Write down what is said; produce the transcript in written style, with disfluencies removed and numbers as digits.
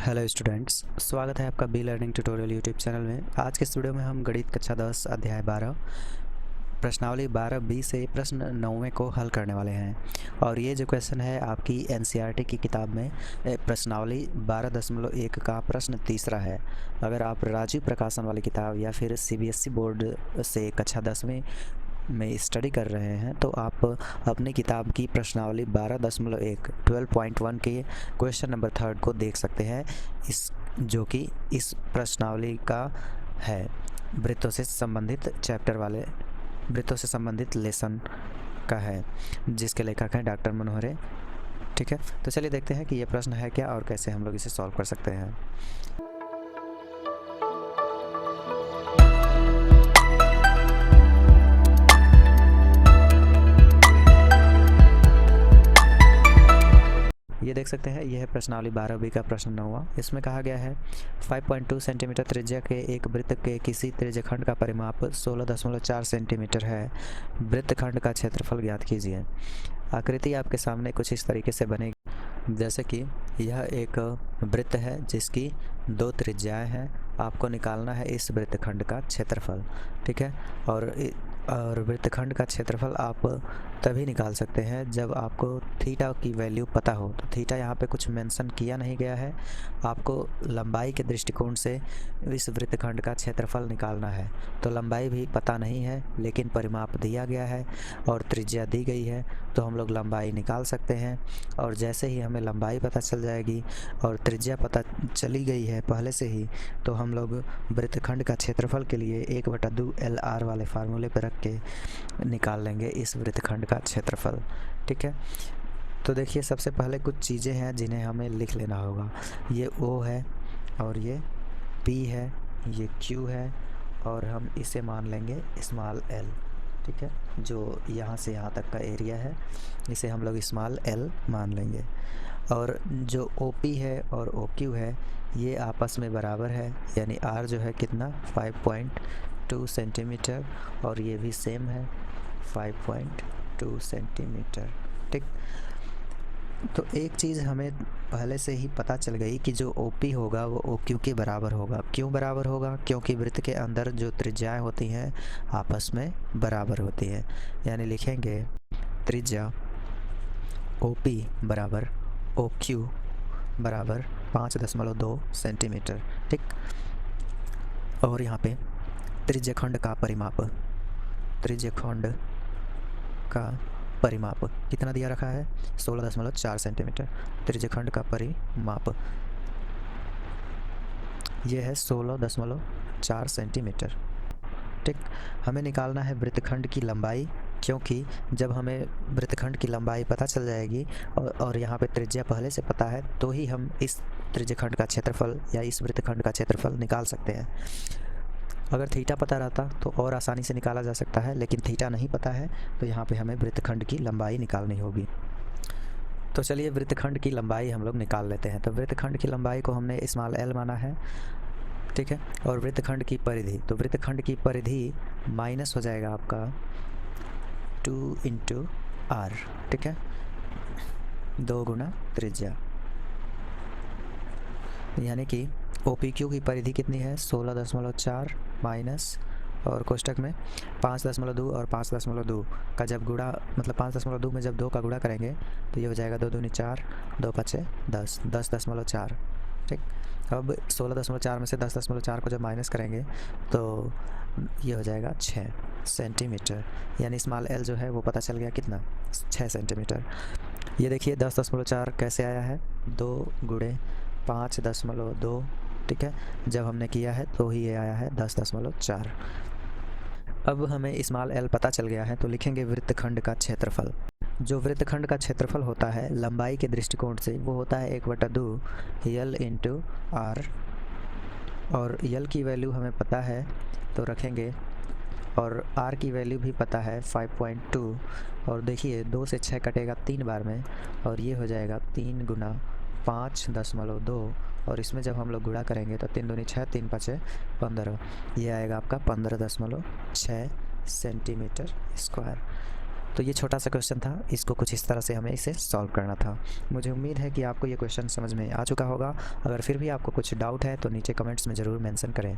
Hello students, स्वागत है आपका be learning tutorial YouTube channel में। आज के इस वीडियो में हम गणित कक्षा 10 अध्याय 12 प्रश्नावली 12B से प्रश्न 9वें को हल करने वाले हैं। और ये जो क्वेश्चन है आपकी एनसीईआरटी की किताब में प्रश्नावली 12.1 का प्रश्न तीसरा है। अगर आप राजीव प्रकाशन वाली किताब या फिर सीबीएसई बोर्ड से कक्षा 10वीं में स्टडी कर रहे हैं तो आप अपनी किताब की प्रश्नावली 12.1 के क्वेश्चन नंबर 3 को देख सकते हैं, जो कि इस प्रश्नावली का है वृत्तों से संबंधित चैप्टर वाले वृत्तों से संबंधित लेसन का है, जिसके लेखक हैं डॉक्टर मनोहरे। ठीक है, तो चलिए देखते हैं कि ये प्रश्न है क्या और कैसे हम लोग इसे सॉल्व कर सकते हैं। ये देख सकते हैं, यह है प्रश्नावली 12B का प्रश्न 9वां। इसमें कहा गया है 5.2 सेंटीमीटर त्रिज्या के एक वृत्त के किसी त्रिज्यखंड का परिमाप 16.4 सेंटीमीटर है। वृत्तखंड का क्षेत्रफल ज्ञात कीजिए। आकृति आपके सामने कुछ इस तरीके से बनेगी, जैसे कि यह एक वृत्त है जिसकी 2 त्रिज्याएं हैं। आपको निकालना है इस वृत्तखंड का क्षेत्रफल। ठीक है, और वृत्तखंड का क्षेत्रफल आप तभी निकाल सकते हैं जब आपको थीटा की वैल्यू पता हो। तो थीटा यहाँ पे कुछ मेंशन किया नहीं गया है। आपको लंबाई के दृष्टिकोण से इस वृत्तखंड का क्षेत्रफल निकालना है। तो लंबाई भी पता नहीं है, लेकिन परिमाप दिया गया है और त्रिज्या दी गई है, तो हम लोग लंबाई निकाल सकते हैं। और जैसे ही हमें लंबाई पता चल जाएगी और त्रिज्या पता चली गई है पहले से ही, तो हम लोग वृत्तखंड का क्षेत्रफल के लिए 1/2 LR वाले फार्मूले पर रख के निकाल लेंगे इस वृत्तखंड का क्षेत्रफल। ठीक है, तो देखिए सबसे पहले कुछ चीज़ें हैं जिन्हें हमें लिख लेना होगा। ये O है और ये P है, ये Q है और हम इसे मान लेंगे स्मॉल l। ठीक है, जो यहाँ से यहाँ तक का एरिया है इसे हम लोग स्मॉल l मान लेंगे। और जो OP है और OQ है ये आपस में बराबर है, यानी R जो है कितना 5.2 सेंटीमीटर और ये भी सेम है 5.2 सेंटीमीटर। ठीक, तो एक चीज़ हमें पहले से ही पता चल गई कि जो OP होगा वो OQ के बराबर होगा। क्यों बराबर होगा? क्योंकि वृत्त के अंदर जो त्रिज्याएं होती हैं आपस में बराबर होती हैं। यानी लिखेंगे त्रिज्या OP बराबर OQ बराबर 5.2 सेंटीमीटर। ठीक, और यहाँ पे त्रिज्यखंड का परिमाप कितना दिया रखा है 16.4 सेंटीमीटर। त्रिज्यखंड का परिमाप यह है 16.4 सेंटीमीटर। ठीक, हमें निकालना है वृत्तखंड की लंबाई, क्योंकि जब हमें वृत्तखंड की लंबाई पता चल जाएगी और यहाँ पे त्रिज्या पहले से पता है, तो ही हम इस त्रिज्यखंड का क्षेत्रफल या इस वृत्तखंड का क्षेत्रफल निकाल सकते हैं। अगर थीटा पता रहता तो और आसानी से निकाला जा सकता है, लेकिन थीटा नहीं पता है, तो यहाँ पे हमें वृत्तखंड की लंबाई निकालनी होगी। तो चलिए वृत्तखंड की लंबाई हम लोग निकाल लेते हैं। तो वृत्तखंड की लंबाई को हमने स्मॉल l माना है। ठीक है, और वृत्तखंड की परिधि, तो वृत्तखंड की परिधि माइनस हो जाएगा आपका 2 × R। ठीक है, 2 गुना त्रिज्या, यानी कि OPQ की परिधि कितनी है 16.4 माइनस और कोष्टक में 5.2 और 5.2 का जब गुणा, मतलब 5.2 में जब 2 का गुणा करेंगे तो ये हो जाएगा 2 दूनी 4, 2 5 10, 10.4। ठीक, अब 16.4 में से 10.4 को जब माइनस करेंगे तो ये हो जाएगा 6 सेंटीमीटर। यानी स्मॉल l जो है वो पता चल गया कितना 6 सेंटीमीटर। ये देखिए 10.4 कैसे आया है 2 गुणे 5.2। ठीक है, जब हमने किया है तो ही ये आया है 10.4। अब हमें स्मॉल l पता चल गया है, तो लिखेंगे वृत्तखंड का क्षेत्रफल। जो वृत्तखंड का क्षेत्रफल होता है लंबाई के दृष्टिकोण से वो होता है 1/2 L × R। और L की वैल्यू हमें पता है तो रखेंगे, और R की वैल्यू भी पता है 5.2। और देखिए 2 से 6 कटेगा 3 बार में और ये हो जाएगा 3 गुना 5.2, और इसमें जब हम लोग गुणा करेंगे तो 3 दूनी 6, 3 5 15, ये आएगा आपका 15.6 सेंटीमीटर स्क्वायर। तो ये छोटा सा क्वेश्चन था, इसको कुछ इस तरह से हमें इसे सॉल्व करना था। मुझे उम्मीद है कि आपको ये क्वेश्चन समझ में आ चुका होगा। अगर फिर भी आपको कुछ डाउट है तो नीचे कमेंट्स में ज़रूर मेंशन करें।